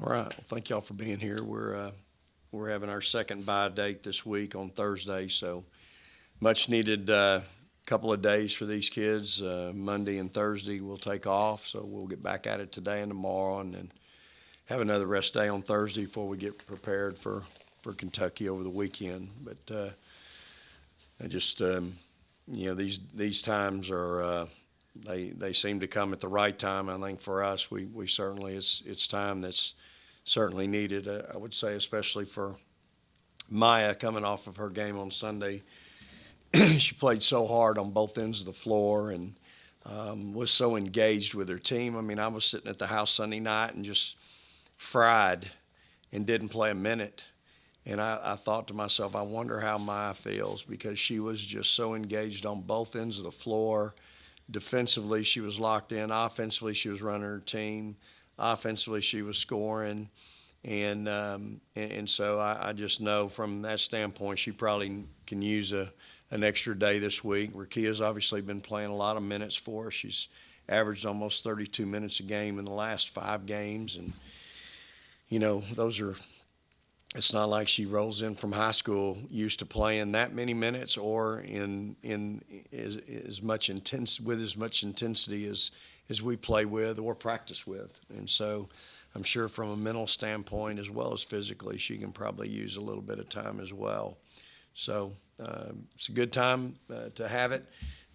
All right. Well, thank y'all for being here. We're having our second bye date this week on Thursday, so much needed couple of days for these kids. Monday and Thursday we'll take off, so we'll get back at it today and tomorrow, and then have another rest day on Thursday before we get prepared for Kentucky over the weekend. But I just these times are they seem to come at the right time. I think for us we certainly it's time that's certainly needed. I would say especially for Maya coming off of her game on Sunday. She played so hard on both ends of the floor and was so engaged with her team. I mean, I was sitting at the house Sunday night and just fried and didn't play a minute. And I thought to myself, I wonder how Maya feels because she was just so engaged on both ends of the floor. Defensively, she was locked in. Offensively, she was running her team. Offensively, she was scoring. And so I just know from that standpoint, she probably can use an extra day this week. Rakia's obviously been playing a lot of minutes for us. She's averaged almost 32 minutes a game in the last 5 games. And, those are – it's not like she rolls in from high school used to playing that many minutes or in as much intensity as we play with or practice with. And so I'm sure from a mental standpoint as well as physically, she can probably use a little bit of time as well. So it's a good time to have it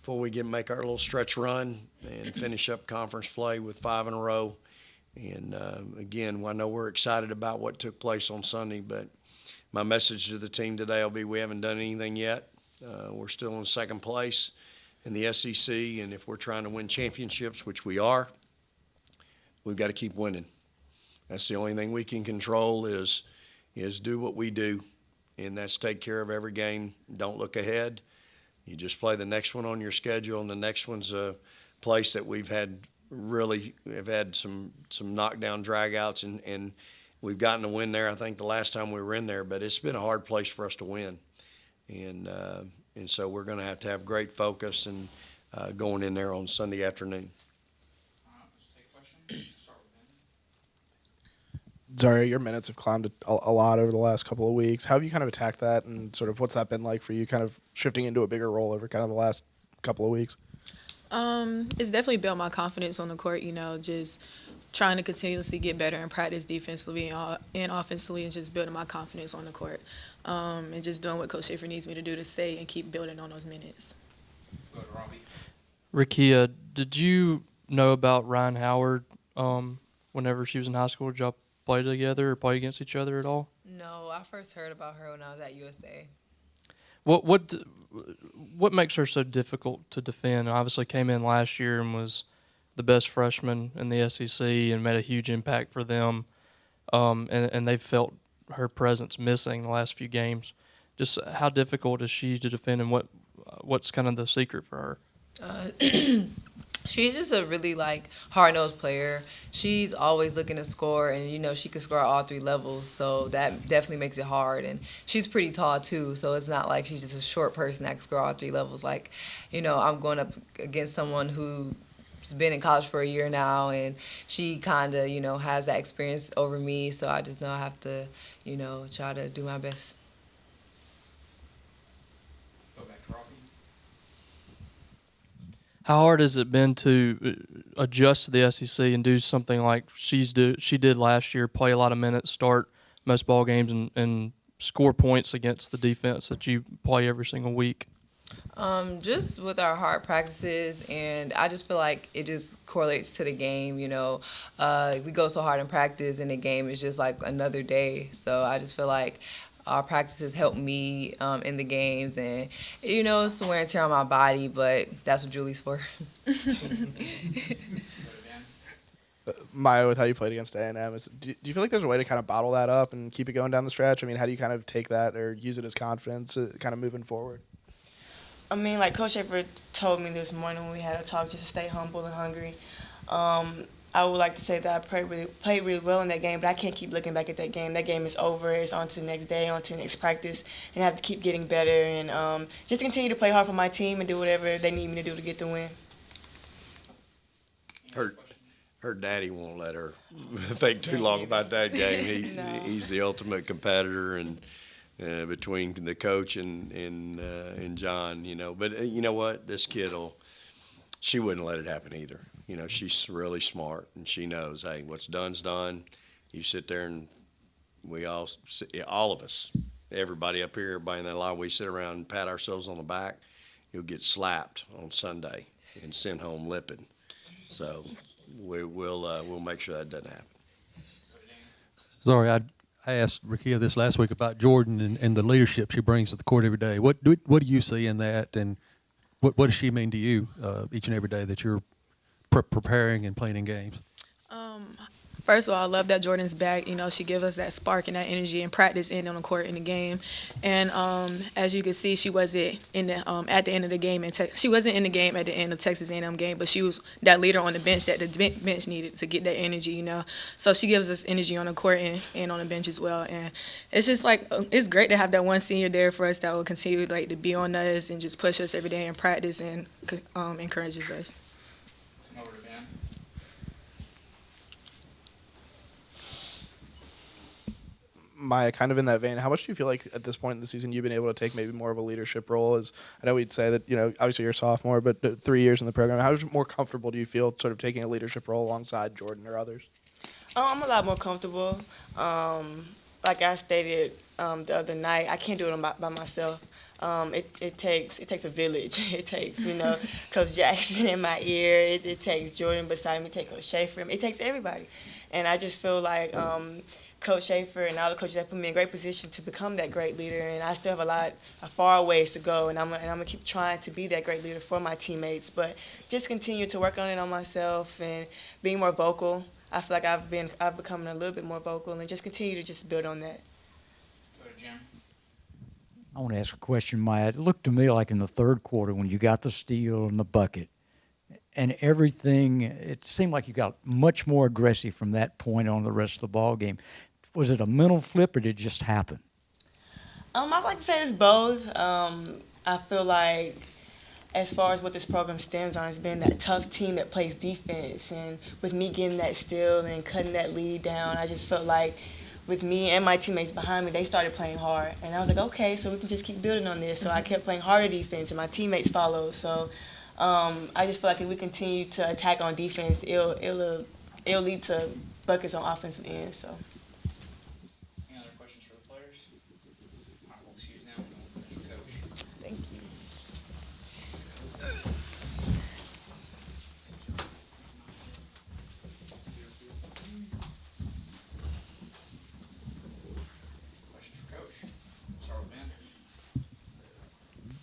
before we make our little stretch run and finish up conference play with 5 in a row. And again, I know we're excited about what took place on Sunday, but my message to the team today will be we haven't done anything yet. We're still in second place in the SEC, and if we're trying to win championships, which we are, we've got to keep winning. That's the only thing we can control is do what we do, and that's take care of every game. Don't look ahead. You just play the next one on your schedule, and the next one's a place that we've had some knockdown dragouts, and we've gotten a win there. I think the last time we were in there, but it's been a hard place for us to win, and so we're going to have great focus and going in there on Sunday afternoon. Let's take a question. Start with Ben. Zaria, your minutes have climbed a lot over the last couple of weeks. How have you kind of attacked that, and sort of what's that been like for you, kind of shifting into a bigger role over kind of the last couple of weeks? It's definitely built my confidence on the court, just trying to continuously get better and practice defensively and offensively and just building my confidence on the court. And just doing what Coach Schaefer needs me to do to stay and keep building on those minutes. Go to Robbie. Rakia, did you know about Ryan Howard whenever she was in high school? Did y'all play together or play against each other at all? No, I first heard about her when I was at USA. What makes her so difficult to defend? Obviously came in last year and was the best freshman in the SEC and made a huge impact for them. And they've felt her presence missing the last few games. Just how difficult is she to defend, and what's kind of the secret for her? She's just a really hard-nosed player. She's always looking to score, and she can score at all 3 levels, so that definitely makes it hard. And she's pretty tall too, so it's not like she's just a short person that can score all 3 levels. I'm going up against someone who's been in college for a year now, and she kind of has that experience over me, so I just know I have to try to do my best. Go back to Robbie. How hard has it been to adjust to the SEC and do something like she did last year, play a lot of minutes, start most ball games, and score points against the defense that you play every single week? Just with our hard practices, and I just feel like it just correlates to the game. We go so hard in practice, and the game is just like another day. So I just feel like our practices help me in the games, and it's wear and tear on my body, but that's what Julie's for. Go to Dan. Maya, with how you played against A&M, do you feel like there's a way to kind of bottle that up and keep it going down the stretch? I mean, how do you kind of take that or use it as confidence kind of moving forward? I mean, like Coach Schaefer told me this morning when we had a talk, just to stay humble and hungry. I would like to say that I played really well in that game, but I can't keep looking back at that game. That game is over. It's on to the next day, on to the next practice, and I have to keep getting better and just continue to play hard for my team and do whatever they need me to do to get the win. Her her daddy won't let her think too long about that game. No. He's the ultimate competitor, and between the coach and John, But you know what? This she wouldn't let it happen either. She's really smart, and she knows, hey, what's done's done. You sit there, and we all of us, everybody up here, everybody in that line, we sit around and pat ourselves on the back. You'll get slapped on Sunday and sent home lipping. So we'll make sure that doesn't happen. Sorry, I asked Rakia this last week about Jordan and the leadership she brings to the court every day. What do you see in that, and what does she mean to you each and every day that you're preparing and playing in games? First of all, I love that Jordan's back. She gives us that spark and that energy in practice and on the court in the game. And as you can see, she wasn't in the at the end of the game. She wasn't in the game at the end of Texas A&M game, but she was that leader on the bench that the bench needed to get that energy. So she gives us energy on the court and on the bench as well. And it's just it's great to have that one senior there for us that will continue to be on us and just push us every day in practice and encourages us. Come over to Ben. Maya, kind of in that vein, how much do you feel like at this point in the season you've been able to take maybe more of a leadership role? I know we'd say that, obviously you're a sophomore, but 3 years in the program. How much more comfortable do you feel sort of taking a leadership role alongside Jordan or others? I'm a lot more comfortable. Like I stated the other night, I can't do it by myself. It takes a village. It takes, Coach Jackson in my ear. It takes Jordan beside me. It takes Coach Schaefer. It takes everybody. And I just feel like Coach Schaefer and all the coaches have put me in a great position to become that great leader. And I still have a far ways to go. And I'm gonna keep trying to be that great leader for my teammates. But just continue to work on it on myself and being more vocal. I feel like I've become a little bit more vocal, and just continue to just build on that. Go to Jim. I want to ask a question, Maya. It looked to me like in the third quarter when you got the steal and the bucket and everything, it seemed like you got much more aggressive from that point on the rest of the ball game. Was it a mental flip or did it just happen? I'd like to say it's both. I feel like as far as what this program stands on, it's been that tough team that plays defense. And with me getting that steal and cutting that lead down, I just felt like with me and my teammates behind me, they started playing hard. And I was like, okay, so we can just keep building on this. So I kept playing harder defense, and my teammates followed. So I just feel like if we continue to attack on defense, it'll lead to buckets on offensive end. So. Any other questions for the players? All right, we'll excuse now. We'll finish with Coach. Thank you. Questions for Coach? Start with Ben.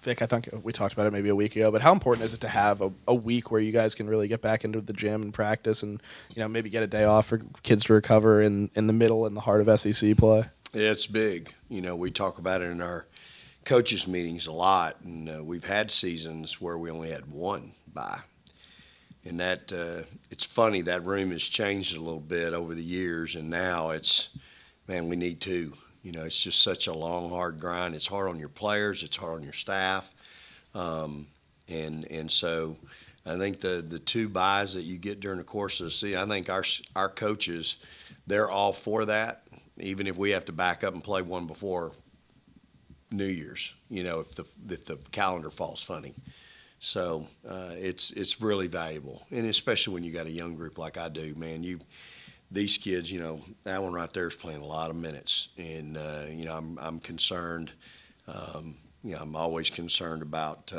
Vic, I think we talked about it maybe a week ago, but how important is it to have a week where you guys can really get back into the gym and practice and, maybe get a day off for kids to recover in the middle and the heart of SEC play? Yeah, it's big. We talk about it in our coaches meetings a lot, and we've had seasons where we only had one bye. And that it's funny, that room has changed a little bit over the years, and now we need two. It's just such a long, hard grind. It's hard on your players. It's hard on your staff. And so I think the two buys that you get during the course of the season, I think our coaches, they're all for that, even if we have to back up and play one before New Year's, if the calendar falls funny. So it's really valuable, and especially when you got a young group like I do, man. These kids, that one right there is playing a lot of minutes, and I'm concerned. I'm always concerned about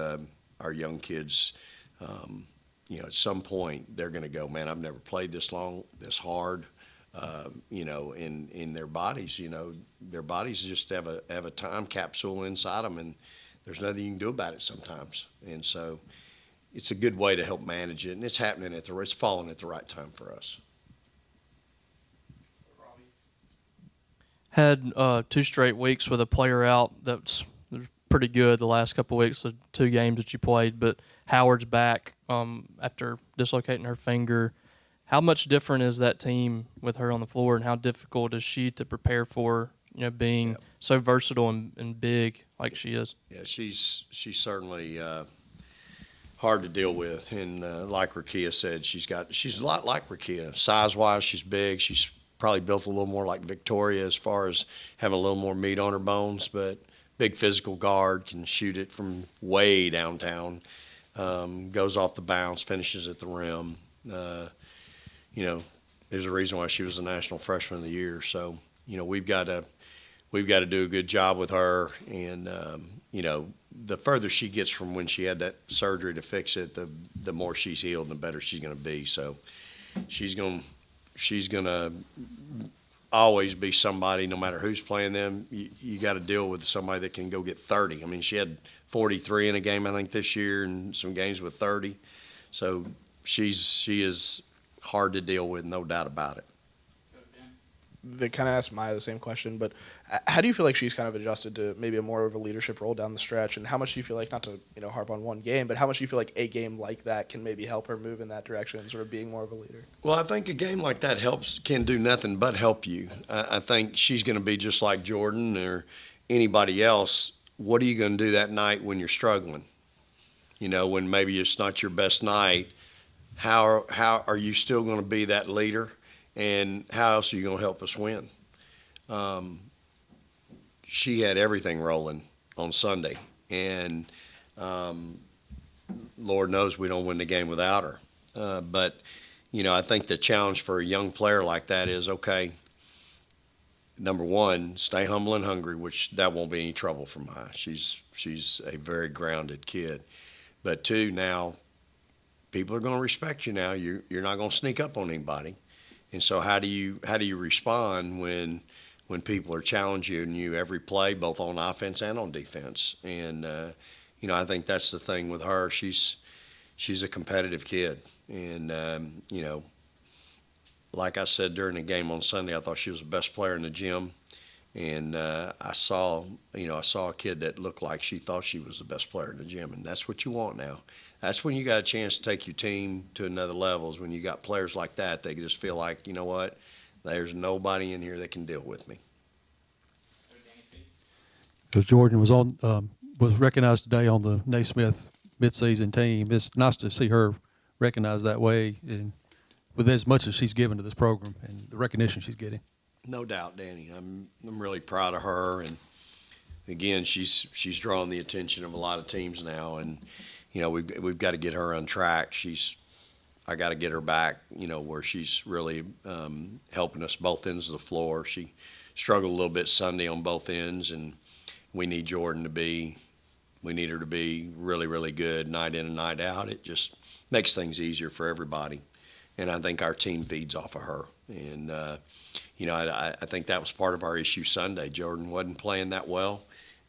our young kids. At some point they're going to go, man, I've never played this long, this hard. In their bodies, their bodies just have a time capsule inside them, and there's nothing you can do about it sometimes. And so it's a good way to help manage it, and it's happening it's falling at the right time for us. Robbie. Had 2 straight weeks with a player out that's pretty good the last couple of weeks, the 2 games that you played, but Howard's back after dislocating her finger. How much different is that team with her on the floor, and how difficult is she to prepare for, being so versatile and big like she is? Yeah, she's certainly hard to deal with. And like Rakia said, she's a lot like Rakia. Size-wise, she's big. She's probably built a little more like Victoria as far as having a little more meat on her bones, but big physical guard, can shoot it from way downtown, goes off the bounce, finishes at the rim. You know, there's a reason why she was the National Freshman of the Year. So, you know, we've got to do a good job with her. And, you know, the further she gets from when she had that surgery to fix it, the more she's healed and the better she's going to be. So she's going to always be somebody, no matter who's playing them. You got to deal with somebody that can go get 30. I mean, she had 43 in a game, I think, this year, and some games with 30. So she is hard to deal with, no doubt about it. Go to Ben. They kind of asked Maya the same question, but how do you feel like she's kind of adjusted to maybe a more of a leadership role down the stretch? And how much do you feel like, not to harp on one game, but how much do you feel like a game like that can maybe help her move in that direction, sort of being more of a leader? Well, I think a game like that can do nothing but help you. I think she's going to be just like Jordan or anybody else. What are you going to do that night when you're struggling? You know, when maybe it's not your best night, how are you still going to be that leader? And how else are you going to help us win? She had everything rolling on Sunday, and Lord knows we don't win the game without her. But, you know, I think the challenge for a young player like that is, okay, number one, stay humble and hungry, which that won't be any trouble for Maya. She's a very grounded kid. But two, now people are going to respect you now. You're not going to sneak up on anybody. And so how do you respond when people are challenging you every play, both on offense and on defense? And you know, I think that's the thing with her. She's a competitive kid, and you know, like I said during the game on Sunday, I thought she was the best player in the gym. And I saw a kid that looked like she thought she was the best player in the gym, and that's what you want now. That's when you got a chance to take your team to another level, is when you got players like that. They just feel like, you know what, there's nobody in here that can deal with me. Go to Danny P. Because Jordan was recognized today on the Naismith midseason team. It's nice to see her recognized that way, and with as much as she's given to this program and the recognition she's getting. No doubt, Danny. I'm really proud of her, and again, she's drawn the attention of a lot of teams now, and you know, we've got to get her on track. I got to get her back, you know, where she's really helping us both ends of the floor. She struggled a little bit Sunday on both ends, and we need her to be really, really good night in and night out. It just makes things easier for everybody, and I think our team feeds off of her. And you know, I think that was part of our issue Sunday. Jordan wasn't playing that well,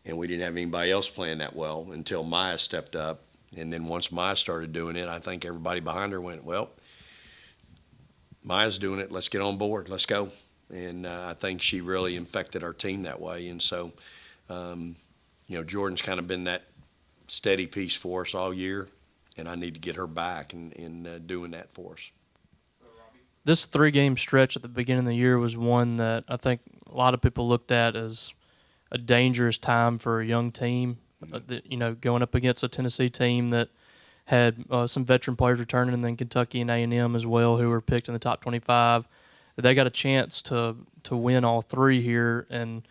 and we didn't have anybody else playing that well until Maya stepped up. And then once Maya started doing it, I think everybody behind her went, well, Maya's doing it. Let's get on board. Let's go. And I think she really infected our team that way. And so, you know, Jordan's kind of been that steady piece for us all year, and I need to get her back and doing that for us. This 3-game stretch at the beginning of the year was one that I think a lot of people looked at as a dangerous time for a young team. You know, going up against a Tennessee team that had some veteran players returning, and then Kentucky and A&M as well, who were picked in the top 25. They got a chance to win all three here, and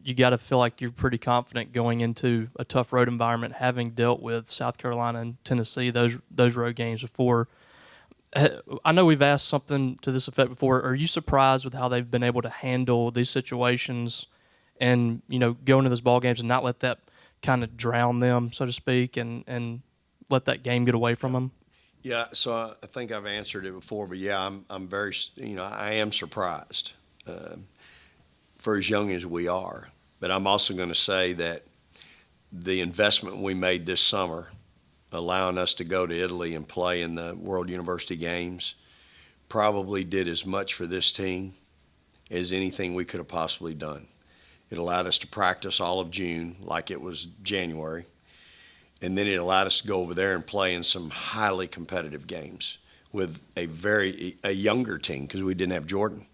you got to feel like you're pretty confident going into a tough road environment, having dealt with South Carolina and Tennessee those road games before. I know we've asked something to this effect before. Are you surprised with how they've been able to handle these situations, and you know, go into those ball games and not let that kind of drown them, so to speak, and let that game get away from them? Yeah, so I think I've answered it before, but yeah, I'm very, you know, I am surprised for as young as we are. But I'm also going to say that the investment we made this summer, allowing us to go to Italy and play in the World University Games, probably did as much for this team as anything we could have possibly done. It allowed us to practice all of June like it was January. And then it allowed us to go over there and play in some highly competitive games with a younger team, because we didn't have Jordan.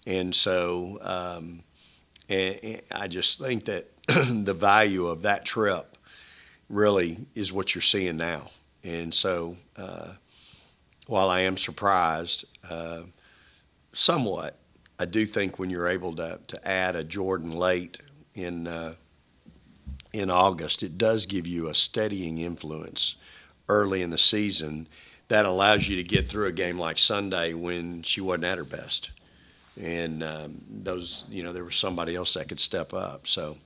And so and I just think that the value of that trip really is what you're seeing now. And so while I am surprised somewhat, I do think when you're able to add a Jordan late in August, it does give you a steadying influence early in the season that allows you to get through a game like Sunday when she wasn't at her best. And there was somebody else that could step up. So,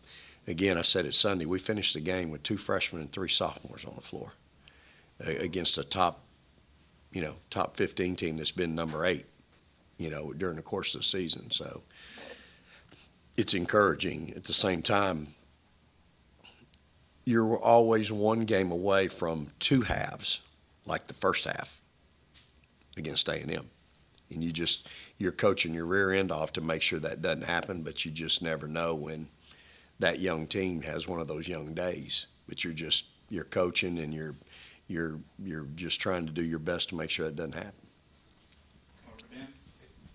again, I said it Sunday, we finished the game with 2 freshmen and 3 sophomores on the floor against a top 15 team that's been number 8, during the course of the season. So it's encouraging. At the same time, you're always one game away from 2 halves, like the first half against A&M. And you're coaching your rear end off to make sure that doesn't happen, but you just never know when that young team has one of those young days. But you're coaching and you're just trying to do your best to make sure that doesn't happen. Over to Dan.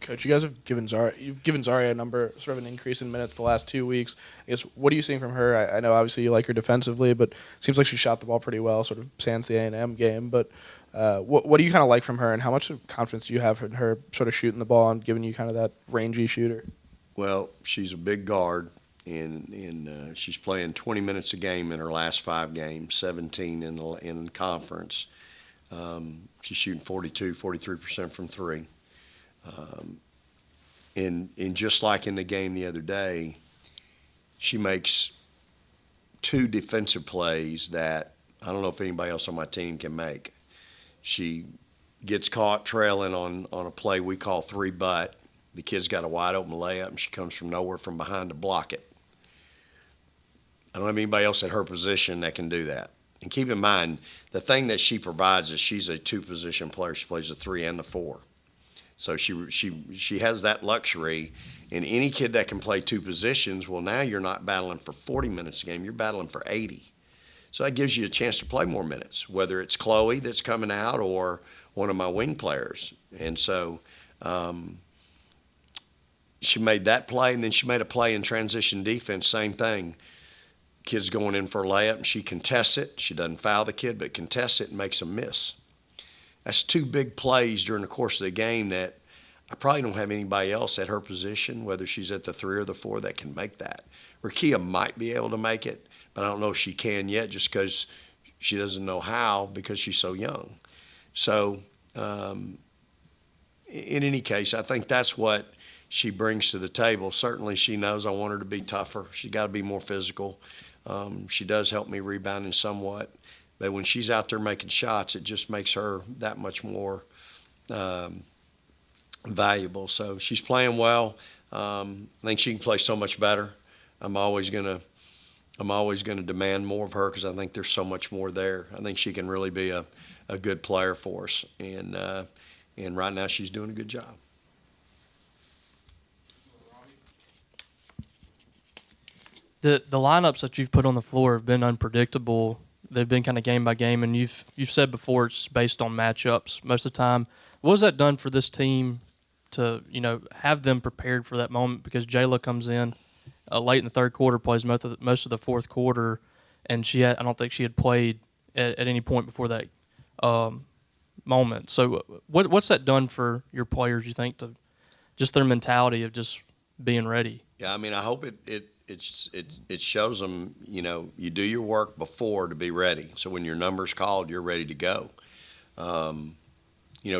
Coach, you guys have given Zaria a number, sort of an increase in minutes the last 2 weeks. I guess, what are you seeing from her? I know obviously you like her defensively, but it seems like she shot the ball pretty well, sort of sans the A&M game. But what do you kind of like from her, and how much confidence do you have in her sort of shooting the ball and giving you kind of that rangy shooter? Well, she's a big guard, and she's playing 20 minutes a game in her last 5 games, 17 in conference. She's shooting 43% from 3. And just like in the game the other day, she makes 2 defensive plays that I don't know if anybody else on my team can make. She gets caught trailing on a play we call 3-butt. The kid's got a wide open layup, and she comes from nowhere from behind to block it. I don't have anybody else at her position that can do that. And keep in mind, the thing that she provides is she's a 2-position player. She plays the 3 and the 4. So she has that luxury. And any kid that can play 2 positions, well, now you're not battling for 40 minutes a game. You're battling for 80. So that gives you a chance to play more minutes, whether it's Chloe that's coming out or one of my wing players. And so she made that play, and then she made a play in transition defense, same thing. Kid's going in for a layup, and she contests it. She doesn't foul the kid, but contests it and makes a miss. That's 2 big plays during the course of the game that I probably don't have anybody else at her position, whether she's at the 3 or the 4, that can make that. Rakia might be able to make it, but I don't know if she can yet just because she doesn't know how because she's so young. So in any case, I think that's what she brings to the table. Certainly she knows I want her to be tougher. She's got to be more physical. She does help me rebounding somewhat. But when she's out there making shots, it just makes her that much more valuable. So she's playing well. I think she can play so much better. I'm always going to demand more of her because I think there's so much more there. I think she can really be a good player for us. And right now she's doing a good job. The lineups that you've put on the floor have been unpredictable. They've been kind of game by game, and you've said before it's based on matchups most of the time. What has that done for this team to have them prepared for that moment? Because Jayla comes in late in the third quarter, plays most of the fourth quarter, and I don't think she had played at any point before that moment. So what's that done for your players? You think to just their mentality of just being ready? Yeah, I mean, I hope it shows them, you do your work before to be ready. So when your number's called, you're ready to go.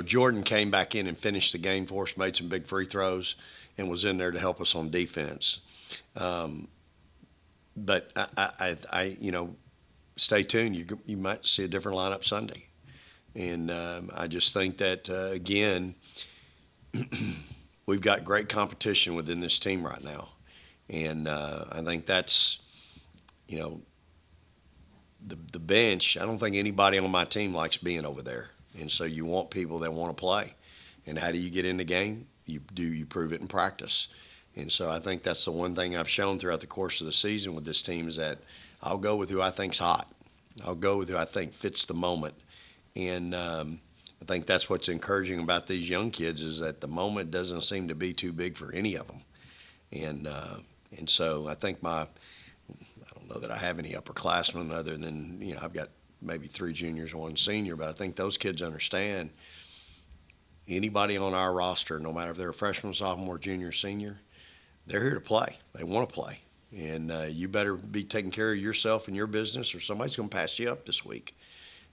Jordan came back in and finished the game for us, made some big free throws, and was in there to help us on defense. But I stay tuned. You might see a different lineup Sunday. And I just think that, again, we've got great competition within this team right now. And I think that's, the bench, I don't think anybody on my team likes being over there. And so you want people that want to play. And how do you get in the game? You prove it in practice. And so I think that's the one thing I've shown throughout the course of the season with this team is that I'll go with who I think's hot. I'll go with who I think fits the moment. And I think that's what's encouraging about these young kids is that the moment doesn't seem to be too big for any of them. And so I think know that I have any upperclassmen other than, I've got maybe 3 juniors and 1 senior, but I think those kids understand anybody on our roster, no matter if they're a freshman, sophomore, junior, senior, they're here to play. They want to play. And you better be taking care of yourself and your business or somebody's going to pass you up this week.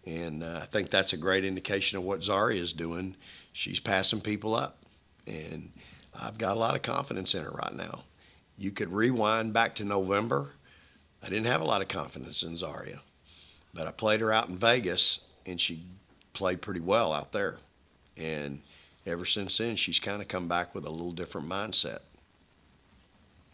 And I think that's a great indication of what Zaria is doing. She's passing people up. And I've got a lot of confidence in her right now. You could rewind back to November. I didn't have a lot of confidence in Zaria. But I played her out in Vegas, and she played pretty well out there. And ever since then, she's kind of come back with a little different mindset.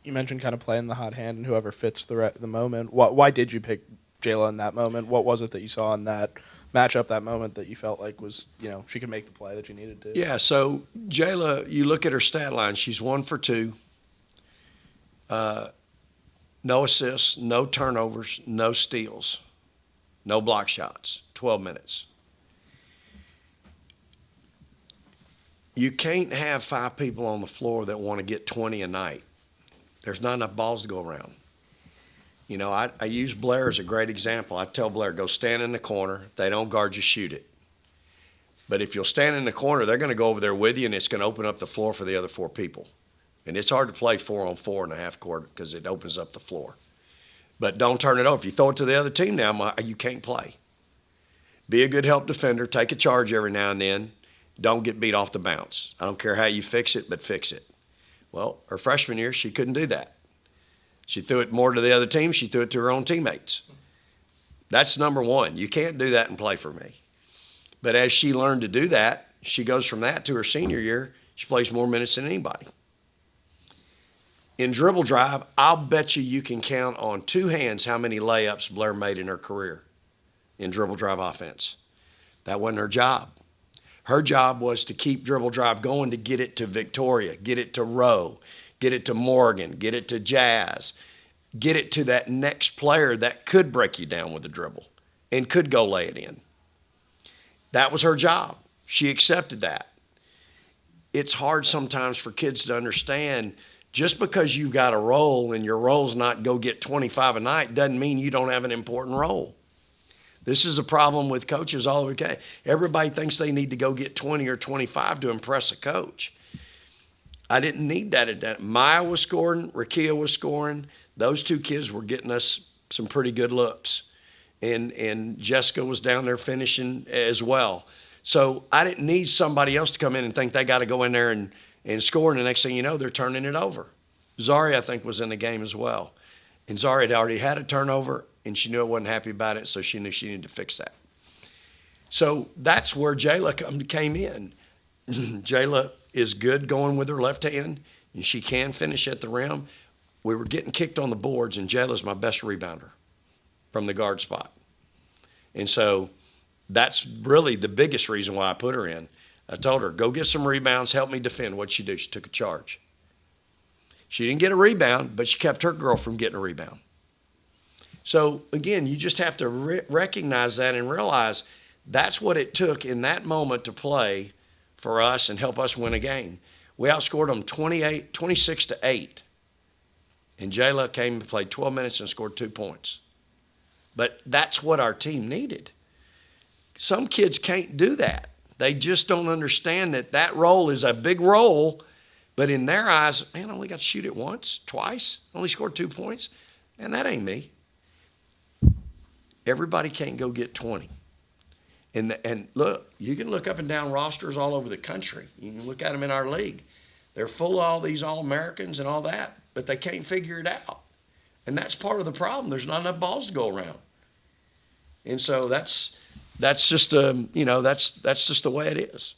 You mentioned kind of playing the hot hand and whoever fits the moment. Why did you pick Jayla in that moment? What was it that you saw in that matchup, that moment, that you felt like was, she could make the play that you needed to? Yeah, so Jayla, you look at her stat line, she's 1 for 2. No assists, no turnovers, no steals, no block shots, 12 minutes. You can't have 5 people on the floor that want to get 20 a night. There's not enough balls to go around. I use Blair as a great example. I tell Blair, go stand in the corner. If they don't guard you, shoot it. But if you'll stand in the corner, they're going to go over there with you, and it's going to open up the floor for the other 4 people. And it's hard to play 4-on-4 in a half court because it opens up the floor. But don't turn it over. If you throw it to the other team now, you can't play. Be a good help defender. Take a charge every now and then. Don't get beat off the bounce. I don't care how you fix it, but fix it. Well, her freshman year, she couldn't do that. She threw it more to the other team. She threw it to her own teammates. That's number one. You can't do that and play for me. But as she learned to do that, she goes from that to her senior year. She plays more minutes than anybody. In dribble drive, I'll bet you can count on 2 hands how many layups Blair made in her career in dribble drive offense. That wasn't her job. Her job was to keep dribble drive going, to get it to Victoria, get it to Rowe, get it to Morgan, get it to Jazz, get it to that next player that could break you down with the dribble and could go lay it in. That was her job. She accepted that. It's hard sometimes for kids to understand just because you've got a role and your role's not go get 25 a night doesn't mean you don't have an important role. This is a problem with coaches all over. Everybody thinks they need to go get 20 or 25 to impress a coach. I didn't need that at that. Maya was scoring, Rakia was scoring. Those 2 kids were getting us some pretty good looks. And Jessica was down there finishing as well. So I didn't need somebody else to come in and think they got to go in there and score, and the next thing you know, they're turning it over. Zaria, I think, was in the game as well. And Zaria had already had a turnover, and she knew I wasn't happy about it, so she knew she needed to fix that. So that's where Jayla came in. Jayla is good going with her left hand, and she can finish at the rim. We were getting kicked on the boards, and Jayla's my best rebounder from the guard spot. And so that's really the biggest reason why I put her in. I told her, go get some rebounds, help me defend. What'd she do? She took a charge. She didn't get a rebound, but she kept her girl from getting a rebound. So, again, you just have to recognize that and realize that's what it took in that moment to play for us and help us win a game. We outscored them 26-8. And Jayla came and played 12 minutes and scored 2 points. But that's what our team needed. Some kids can't do that. They just don't understand that role is a big role, but in their eyes, man, I only got to shoot it once, twice, only scored 2 points, and that ain't me. Everybody can't go get 20. And look, you can look up and down rosters all over the country. You can look at them in our league. They're full of all these All-Americans and all that, but they can't figure it out. And that's part of the problem. There's not enough balls to go around. And so that's just that's just the way it is.